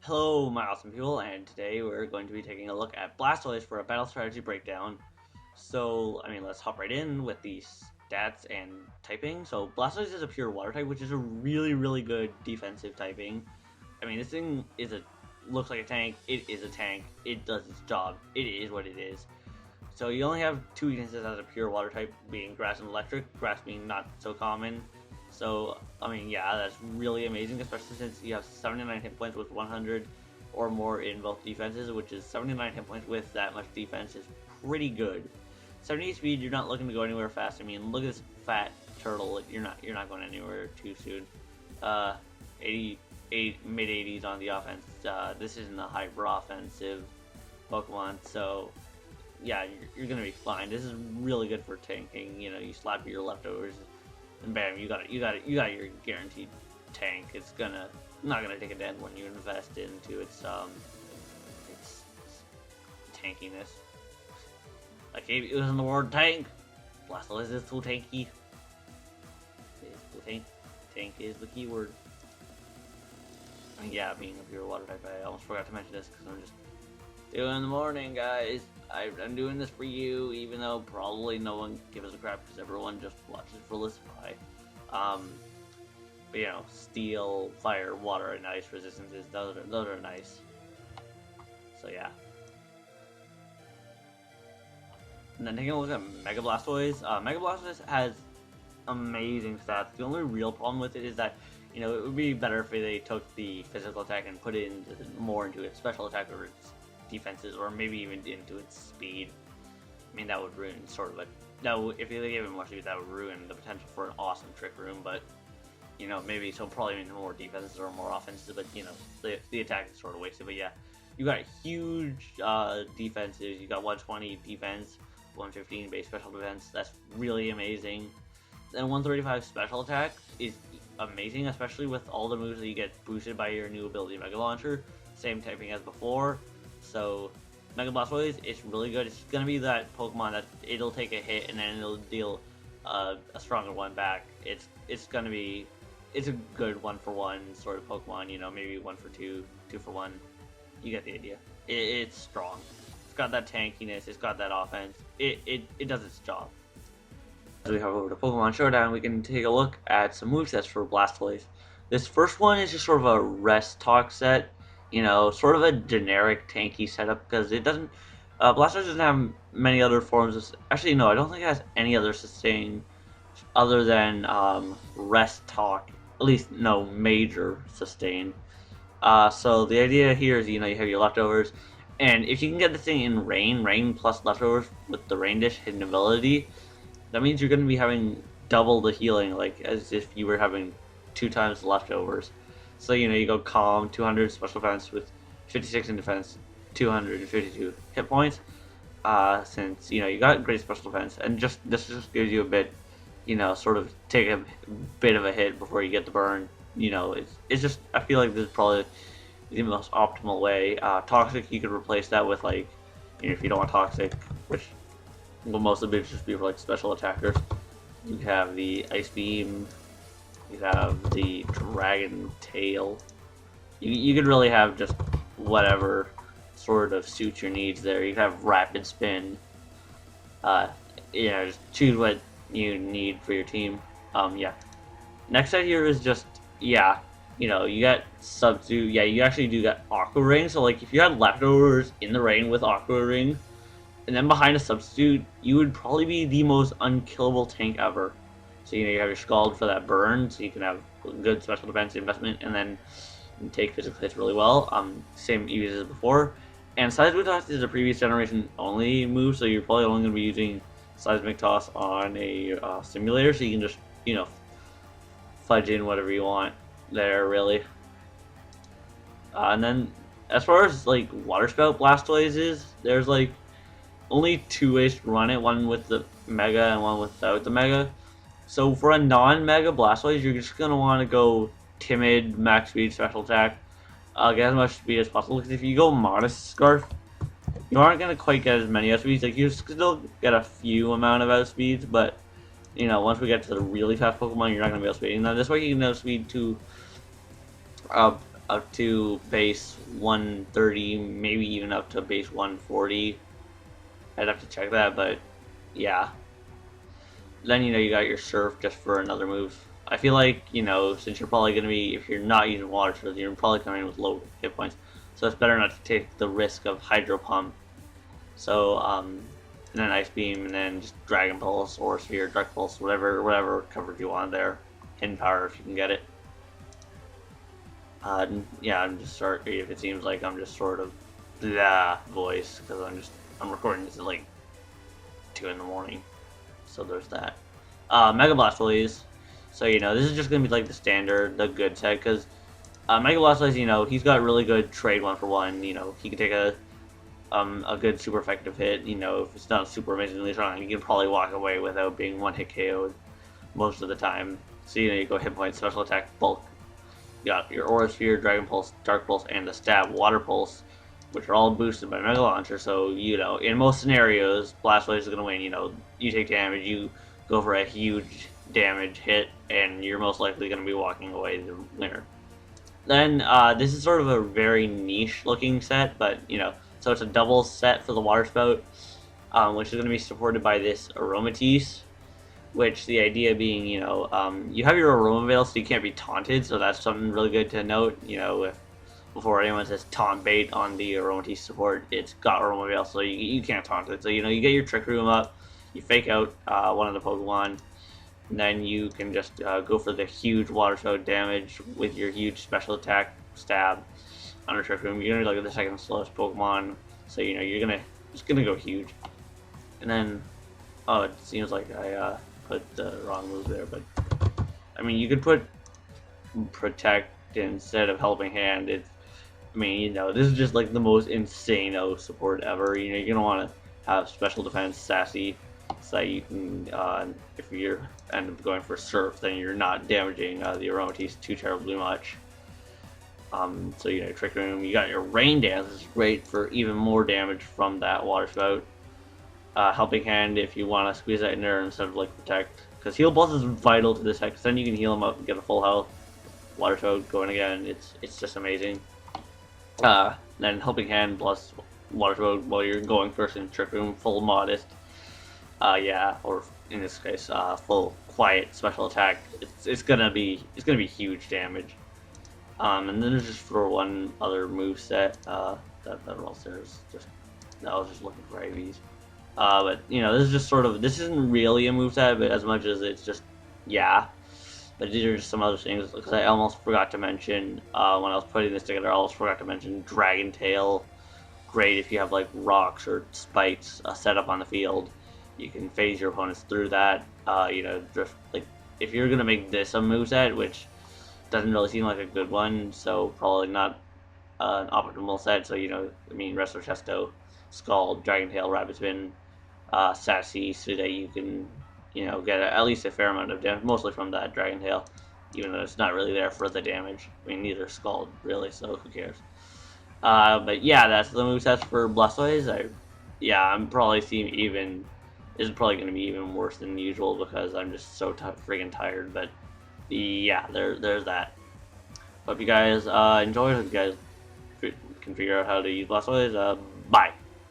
Hello, my awesome people, and today we're going to be taking a look at Blastoise for a battle strategy breakdown. Let's hop right in with the stats and typing. So, Blastoise is a pure water type, which is a really good defensive typing. This thing looks like a tank. It is a tank. It does its job. It is what it is. So, you only have two weaknesses as a pure water type, being grass and electric. Grass being not so common. So, yeah, that's really amazing, especially since you have 79 hit points with 100 or more in both defenses, which is 79 hit points with that much defense is pretty good. 70 speed, you're not looking to go anywhere fast. Look at this fat turtle. You're not going anywhere too soon. 88 mid 80s on the offense. This isn't a hyper offensive Pokemon, so yeah, you're gonna be fine. This is really good for tanking. You slap your leftovers and bam, you got your guaranteed tank. It's not gonna take a dead when you invest into its tankiness. Like it was in the word tank. Blastoise is too tanky. Tank is the keyword. Yeah, being a pure water type, I almost forgot to mention this because I'm just doing the morning, guys. I'm doing this for you, even though probably no one gives a crap because everyone just watches for Listify. But steel, fire, water, and ice resistances, those are nice. So yeah. And then taking a look at Mega Blastoise. Mega Blastoise has amazing stats. The only real problem with it is that it would be better if they took the physical attack and put it more into its special attack or its defenses, or maybe even into its speed. That would ruin if they gave it more speed, that would ruin the potential for an awesome Trick Room. But maybe so probably more defenses or more offenses. But the attack is sort of wasted. But yeah, you got huge defenses. You got 120 defense, 115 base special defense. That's really amazing. Then 135 special attack is amazing, especially with all the moves that you get boosted by your new ability Mega Launcher. Same typing as before. So Mega Blastoise, it's really good. It's gonna be that Pokemon that it'll take a hit and then it'll deal a stronger one back. It's a good 1-for-1 sort of Pokemon. Maybe 1-for-2, 2-for-1. You get the idea. It's strong. It's got that tankiness. It's got that offense. It does its job. As we hop over to Pokemon Showdown, we can take a look at some movesets for Blastoise. This first one is just sort of a rest talk set. Sort of a generic tanky setup because it doesn't. Blastoise doesn't have many other forms of. Actually, no, I don't think it has any other sustain other than rest talk. At least no major sustain. So the idea here is you have your leftovers, and if you can get this thing in rain plus leftovers with the rain dish hidden ability, that means you're going to be having double the healing, like as if you were having 2 times leftovers. So you go calm, 200 special defense with 56 in defense, 252 hit points. Since you got great special defense, and this just gives you a bit, sort of take a bit of a hit before you get the burn. It's just, I feel like this is probably the most optimal way. Toxic, you could replace that with if you don't want toxic, which will mostly just be for special attackers. You have the ice beam. You have the Dragon Tail. You could really have just whatever sort of suits your needs there. You have Rapid Spin. Just choose what you need for your team. Yeah. Next set here is just, you got Substitute. Yeah, you actually do get Aqua Ring. So, if you had leftovers in the rain with Aqua Ring, and then behind a Substitute, you would probably be the most unkillable tank ever. So you have your Scald for that burn, so you can have good special defense investment, and then take physical hits really well. Same use as before. And Seismic Toss is a previous generation only move, so you're probably only going to be using Seismic Toss on a simulator, so you can just fudge in whatever you want there, really. And then as far as Water Spout Blastoise is, there's only 2 ways to run it, one with the Mega and one without the Mega. So for a non-Mega Blastoise, you're just going to want to go Timid, Max Speed, Special Attack, get as much speed as possible, because if you go Modest Scarf, you aren't going to quite get as many outspeeds. You still get a few amount of outspeeds, but once we get to the really fast Pokemon, you're not going to be outspeeding them. This way you can outspeed to up to base 130, maybe even up to base 140. I'd have to check that, but yeah. Then, you got your Surf just for another move. I feel like, since you're probably going to be, if you're not using Water Surf, you're probably coming in with low hit points. So it's better not to take the risk of Hydro Pump. So, and then Ice Beam, and then just Dragon Pulse, or Sphere, Dark Pulse, whatever coverage you want there. Hidden Power if you can get it. Yeah, if it seems like I'm just sort of blah voice, because I'm recording this at like 2 in the morning. So there's that. Mega Blastoise. So, this is just going to be like the standard, the good set, because Mega Blastoise, he's got really good trade 1-for-1. He can take a good super effective hit. If it's not super amazingly strong, you can probably walk away without being one-hit KO'd most of the time. So, you go hit point, special attack, bulk. You got your Aura Sphere, Dragon Pulse, Dark Pulse, and the Stab Water Pulse, which are all boosted by Mega Launcher. So, in most scenarios, Blastoise is going to win. You take damage, you go for a huge damage hit, and you're most likely going to be walking away the winner. Then, this is sort of a very niche-looking set, but, so it's a double set for the Water Spout, which is going to be supported by this Aromatisse, which the idea being, you have your Aroma Veil, so you can't be taunted, so that's something really good to note, before anyone says taunt bait on the Aromatisse support, it's got Aroma Veil, so you can't taunt it. So, you get your Trick Room up, you fake out one of the Pokemon, and then you can just go for the huge Water Spout damage with your huge special attack Stab on a Trick Room. You're gonna be like the second slowest Pokemon, so you're just gonna go huge. And then, oh, it seems like I put the wrong move there, but I mean, you could put Protect instead of Helping Hand. This is just like the most insane support ever. You're gonna want to have Special Defense, Sassy, so that you can, if you end up going for Surf, then you're not damaging the Aromatisse too terribly much. So, Trick Room, you got your Rain Dance, is great for even more damage from that Water Spout. Helping Hand if you want to squeeze that in there instead of like Protect, because Heal Pulse is vital to this deck, because then you can heal him up and get a full health. Water Spout going again, it's just amazing. Then Helping Hand plus Water Spout while you're going first in Trick Room, full Modest. Or in this case, full Quiet Special Attack. It's gonna be huge damage. And then there's just for one other move set. That else there's just I was just looking for IVs. But this isn't really a moveset, but as much as it's just, But these are just some other things, because I almost forgot to mention, when I was putting this together, I almost forgot to mention Dragon Tail. Great if you have like rocks or spikes set up on the field. You can phase your opponents through that. Just like, if you're gonna make this a moveset, which doesn't really seem like a good one, so probably not an optimal set. So, Resto Chesto, Scald, Dragon Tail, Rapid Spin, Sassy, so that you can, get at least a fair amount of damage, mostly from that Dragon Tail, even though it's not really there for the damage. Neither Scald, really, so who cares? But yeah, that's the movesets for Blastoise. I'm probably this is probably going to be even worse than usual, because I'm just so friggin' tired, but yeah, there's that. Hope you guys enjoyed. Hope you guys can figure out how to use Blastoise. Bye.